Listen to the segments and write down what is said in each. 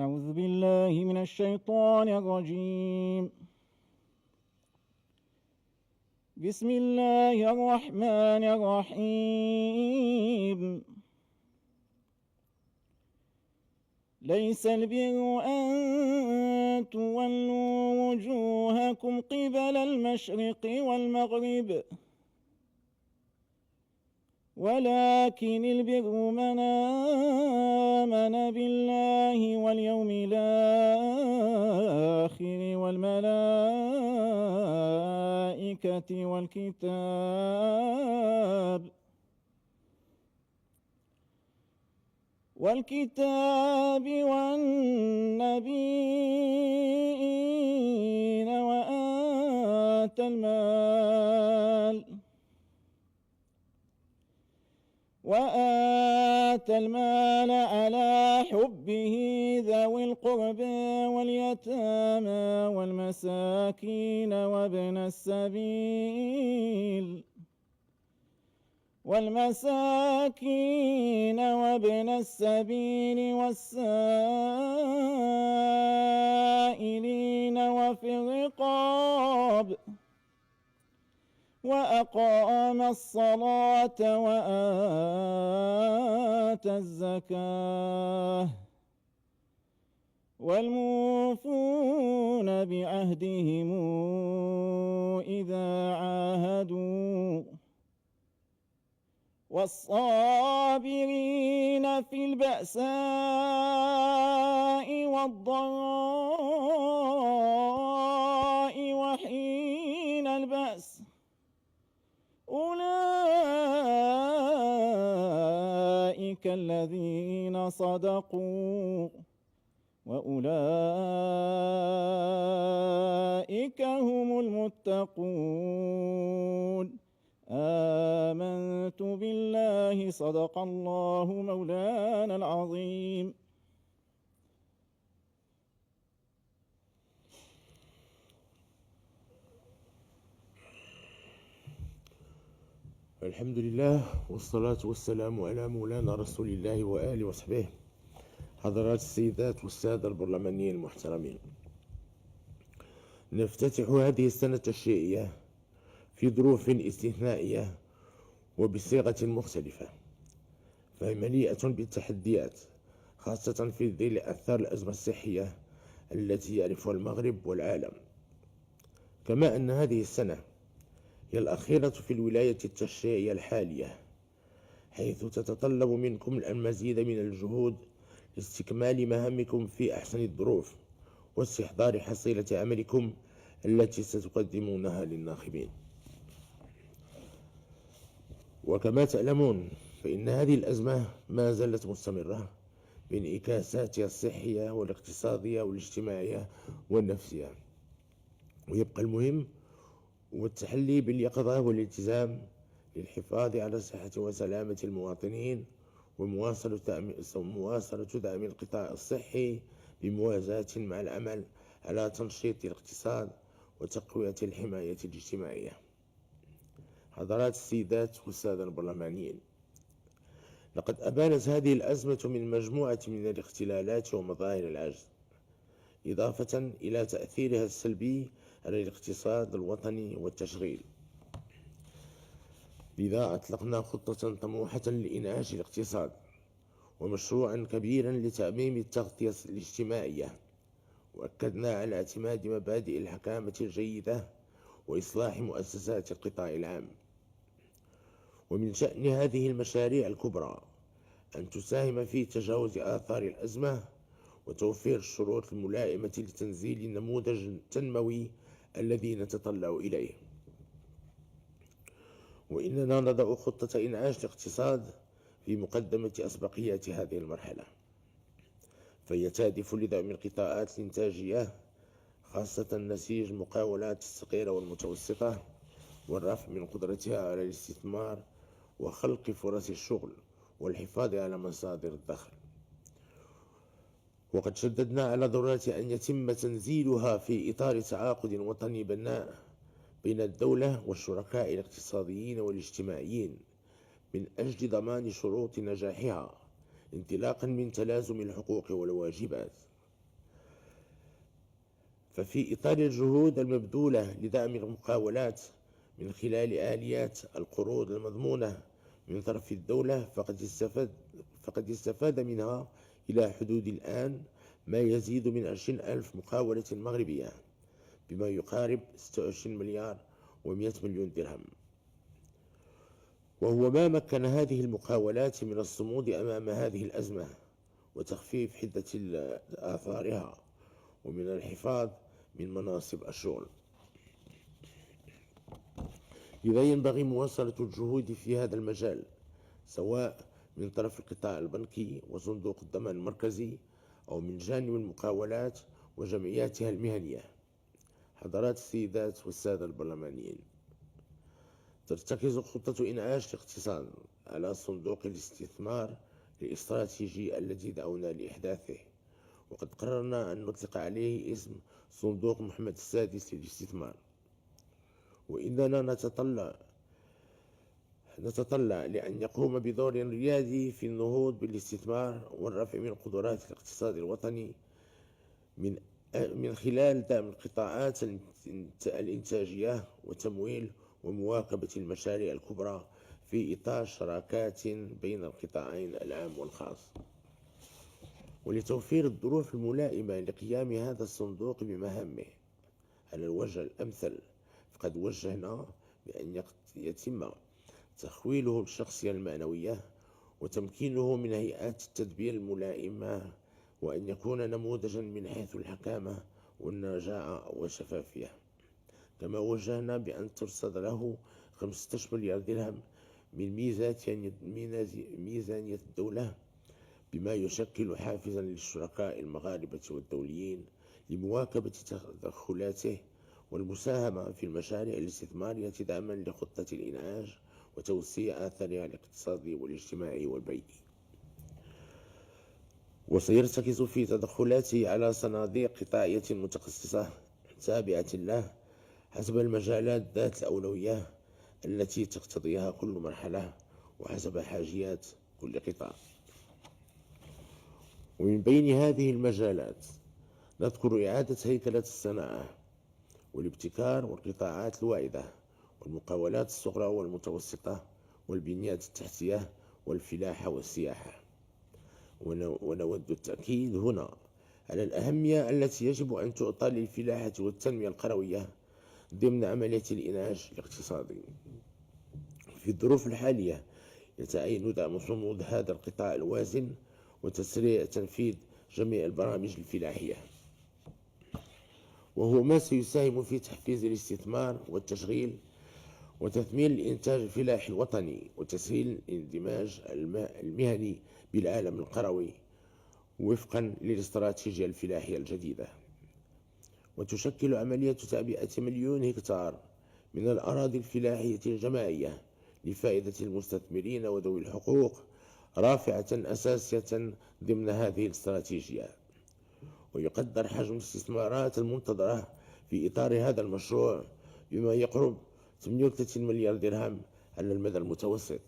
أعوذ بالله من الشيطان الرجيم. بسم الله الرحمن الرحيم. ليس البر أن تولوا وجوهكم قبل المشرق والمغرب، ولكن البر من آمن بالله واليوم الآخر والملائكة والكتاب والنبيين وآتى المال على حبه ذوي القربى واليتامى والمساكين وابن السبيل والسائلين وفي الرقاب، وأقام الصلاة وآتى الزكاة، والموفون بعهدهم إذا عاهدوا، والصابرين في البأساء والضراء وحين البأس، أولئك الذين صدقوا وأولئك هم المتقون. آمنت بالله، صدق الله مولانا العظيم. الحمد لله والصلاة والسلام على مولانا رسول الله وآله وصحبه. حضرات السيدات والسادة البرلمانيين المحترمين، نفتتح هذه السنة التشريعية في ظروف استثنائية وبصيغة مختلفة، فهي مليئة بالتحديات، خاصة في ظل أثار الأزمة الصحية التي يعرفها المغرب والعالم. كما أن هذه السنة هي الأخيرة في الولاية التشريعية الحالية، حيث تتطلب منكم المزيد من الجهود لاستكمال مهامكم في أحسن الظروف واستحضار حصيلة عملكم التي ستقدمونها للناخبين. وكما تعلمون فإن هذه الأزمة ما زالت مستمرة بانعكاساتها الصحية والاقتصادية والاجتماعية والنفسية، ويبقى المهم هو التحلي باليقظة والالتزام للحفاظ على صحة وسلامة المواطنين، ومواصلة دعم القطاع الصحي بموازاة مع العمل على تنشيط الاقتصاد وتقوية الحماية الاجتماعية. حضرات السيدات والسادة البرلمانيين، لقد أبانت هذه الأزمة من مجموعة من الاختلالات ومظاهر العجز، إضافة إلى تأثيرها السلبي على الاقتصاد الوطني والتشغيل. لذا أطلقنا خطة طموحة لإنعاش الاقتصاد ومشروعا كبيرا لتعميم التغطية الاجتماعية، وأكدنا على اعتماد مبادئ الحكامة الجيدة وإصلاح مؤسسات القطاع العام. ومن شأن هذه المشاريع الكبرى أن تساهم في تجاوز آثار الأزمة وتوفير الشروط الملائمة لتنزيل النموذج التنموي الذي نتطلع إليه. وإننا نضع خطة إنعاش الاقتصاد في مقدمة أسبقيات هذه المرحلة، فهي تهدف لدعم القطاعات الإنتاجية، خاصة نسيج المقاولات الصغيرة والمتوسطة، والرفع من قدرتها على الاستثمار وخلق فرص الشغل والحفاظ على مصادر الدخل. وقد شددنا على ضرورة أن يتم تنزيلها في إطار تعاقد وطني بناء بين الدولة والشركاء الاقتصاديين والاجتماعيين من أجل ضمان شروط نجاحها، انطلاقا من تلازم الحقوق والواجبات. ففي إطار الجهود المبذولة لدعم المقاولات من خلال آليات القروض المضمونة من طرف الدولة، فقد استفاد منها إلى حدود الآن ما يزيد من 20,000 مقاولة مغربية، بما يقارب 26 مليار و100 مليون درهم، وهو ما مكن هذه المقاولات من الصمود أمام هذه الأزمة وتخفيف حدة آثارها، ومن الحفاظ من مناصب الشغل. لذا ينبغي مواصلة الجهود في هذا المجال، سواء من طرف القطاع البنكي وصندوق الضمان المركزي، أو من جانب المقاولات وجمعياتها المهنية. حضرات السيدات والسادة البرلمانيين، ترتكز خطة إنعاش الاقتصاد على صندوق الاستثمار الاستراتيجي الذي دعونا لإحداثه، وقد قررنا أن نطلق عليه اسم صندوق محمد السادس للاستثمار. وإننا نتطلع لأن يقوم بدور ريادي في النهوض بالاستثمار والرفع من قدرات الاقتصاد الوطني من خلال دعم القطاعات الإنتاجية وتمويل ومواكبة المشاريع الكبرى في إطار شراكات بين القطاعين العام والخاص. ولتوفير الظروف الملائمة لقيام هذا الصندوق بمهامه على الوجه الأمثل، فقد وجهنا بأن يتم تخويله بالشخصية المعنوية وتمكينه من هيئات التدبير الملائمة، وأن يكون نموذجا من حيث الحكامة والنجاعة والشفافية. كما وجهنا بأن ترصد له 15 مليار درهم من ميزانية الدولة، بما يشكل حافزا للشركاء المغاربة والدوليين لمواكبة تدخلاته والمساهمة في المشاريع الاستثمارية دعما لخطة الإنعاش وتوسيع آثارها الاقتصادي والاجتماعي والبيئي. وسيرتكز في تدخلاته على صناديق قطاعية متخصصة تابعة له حسب المجالات ذات الأولوية التي تقتضيها كل مرحلة وحسب حاجيات كل قطاع. ومن بين هذه المجالات نذكر إعادة هيكلة الصناعة والابتكار والقطاعات الواعدة والمقاولات الصغرى والمتوسطة والبنيات التحتية والفلاحة والسياحة. ونود التأكيد هنا على الأهمية التي يجب أن تعطى للفلاحة والتنمية القروية ضمن عملية الإنعاش الاقتصادي. في الظروف الحالية يتعين دعم صمود هذا القطاع الوازن وتسريع تنفيذ جميع البرامج الفلاحية، وهو ما سيساهم في تحفيز الاستثمار والتشغيل وتثمين الإنتاج الفلاحي الوطني وتسهيل الاندماج المهني بالعالم القروي وفقا للاستراتيجية الفلاحية الجديدة. وتشكل عملية تعبئة 1,000,000 هكتار من الأراضي الفلاحية الجماعية لفائدة المستثمرين وذوي الحقوق رافعة أساسية ضمن هذه الاستراتيجية. ويقدر حجم الاستثمارات المنتظرة في إطار هذا المشروع بما يقرب 38 مليار درهم على المدى المتوسط،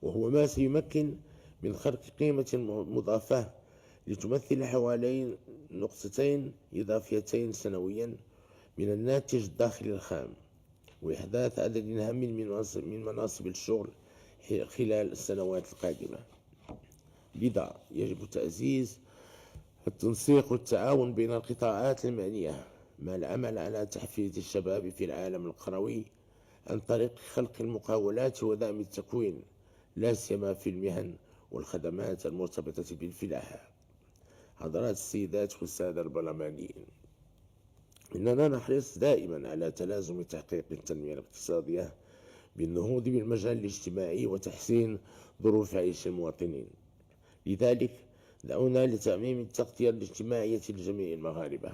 وهو ما سيمكن من خلق قيمة مضافة لتمثل حوالي 2 إضافيتين سنويا من الناتج الداخلي الخام، وإحداث عدد هام من مناصب الشغل خلال السنوات القادمة. لذا يجب تعزيز التنسيق والتعاون بين القطاعات المعنية مع العمل على تحفيز الشباب في العالم القروي عن طريق خلق المقاولات ودعم التكوين، لا سيما في المهن والخدمات المرتبطة بالفلاحة. حضرات السيدات والسادة البرلمانيين، إننا نحرص دائما على تلازم تحقيق التنمية الاقتصادية بالنهوض بالمجال الاجتماعي وتحسين ظروف عيش المواطنين. لذلك دعونا لتعميم التغطية الاجتماعية لجميع المغاربة،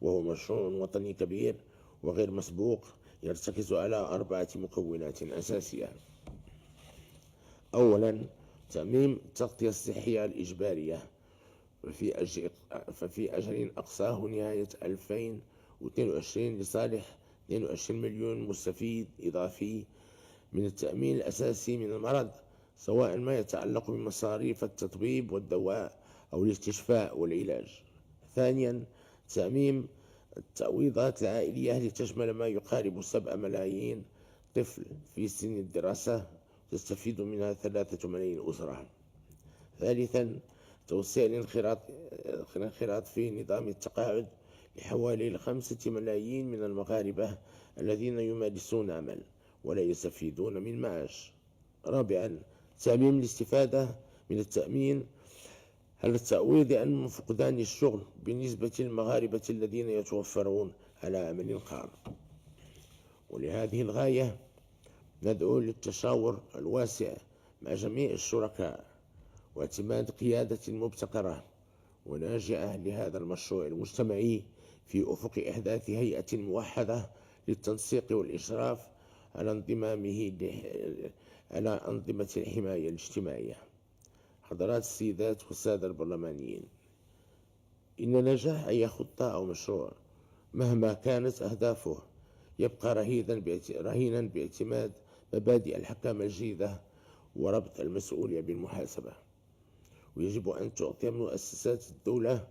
وهو مشروع وطني كبير وغير مسبوق يرتكز على 4 مكونات أساسية. أولا، تعميم التغطية الصحية الإجبارية، ففي أجل أقصاه نهاية 2022 لصالح 22 مليون مستفيد إضافي من التأمين الأساسي من المرض، سواء ما يتعلق بمصاريف التطبيب والدواء أو الاستشفاء والعلاج. ثانيا، تعميم التعويضات العائلية لتشمل ما يقارب 7 ملايين طفل في سن الدراسة، تستفيد منها 3 ملايين أسرة. ثالثا، توسيع الانخراط في نظام التقاعد لحوالي 5 ملايين من المغاربة الذين يمارسون عمل ولا يستفيدون من معاش. رابعا، تعميم الاستفادة من التأمين على التعويض عن فقدان الشغل بالنسبة للمغاربة الذين يتوفرون على عمل قار. ولهذه الغاية ندعو للتشاور الواسع مع جميع الشركاء واعتماد قيادة مبتكرة وناجعة لهذا المشروع المجتمعي في أفق إحداث هيئة موحدة للتنسيق والإشراف على انضمامه على أنظمة الحماية الاجتماعية. حضرات السيدات والسادة البرلمانيين، إن نجاح أي خطة أو مشروع مهما كانت أهدافه يبقى رهينا باعتماد مبادئ الحكامة الجيدة وربط المسؤولية بالمحاسبة. ويجب أن تعطي مؤسسات الدولة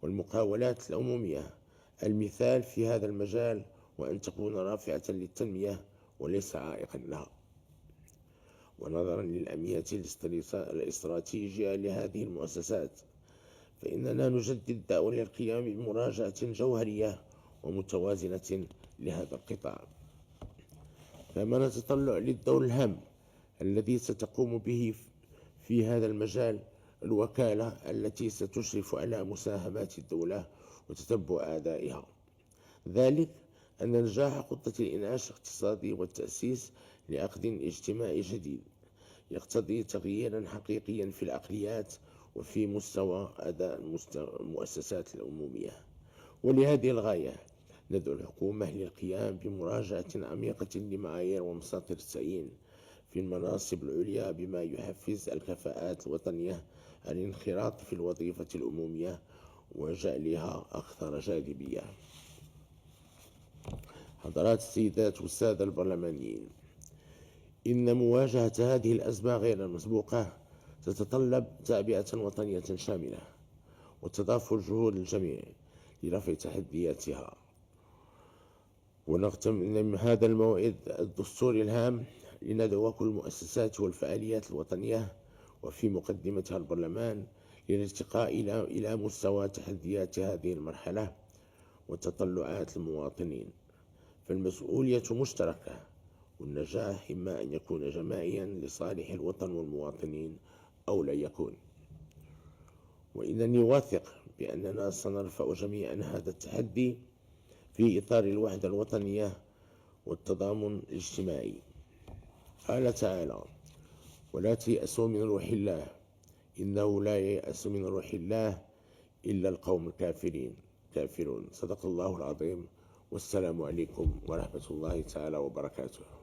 والمقاولات العمومية المثال في هذا المجال، وأن تكون رافعة للتنمية وليس عائقا لها. ونظرا للأهمية الاستراتيجية لهذه المؤسسات، فإننا نجدد دعوة للقيام بمراجعة جوهرية ومتوازنة لهذا القطاع. كما نتطلع للدور الهام الذي ستقوم به في هذا المجال الوكالة التي ستشرف على مساهمات الدولة وتتبع أدائها. ذلك أن نجاح خطة الإنعاش الاقتصادي والتأسيس لعقد اجتماعي جديد يقتضي تغييرا حقيقيا في العقليات وفي مستوى أداء المؤسسات العمومية. ولهذه الغاية ندعو الحكومة للقيام بمراجعة عميقة لمعايير ومساطر التعيين في المناصب العليا بما يحفز الكفاءات الوطنية عن الانخراط في الوظيفة العمومية وجعلها أكثر جاذبية. حضرات السيدات والسادة البرلمانيين، إن مواجهة هذه الأزمة غير المسبوقة تتطلب تعبئة وطنية شاملة وتضافر جهود الجميع لرفع تحدياتها. ونغتنم هذا الموعد الدستوري الهام لندعو كل المؤسسات والفعاليات الوطنية وفي مقدمتها البرلمان للارتقاء إلى مستوى تحديات هذه المرحلة وتطلعات المواطنين، فالمسؤولية مشتركة، والنجاح إما أن يكون جماعيا لصالح الوطن والمواطنين أو لا يكون. وإنني واثق بأننا سنرفع جميعا هذا التحدي في إطار الوحدة الوطنية والتضامن الاجتماعي. قال تعالى: ولا تيأسوا من روح الله إنه لا ييأس من روح الله إلا القوم الكافرون. صدق الله العظيم، والسلام عليكم ورحمة الله تعالى وبركاته.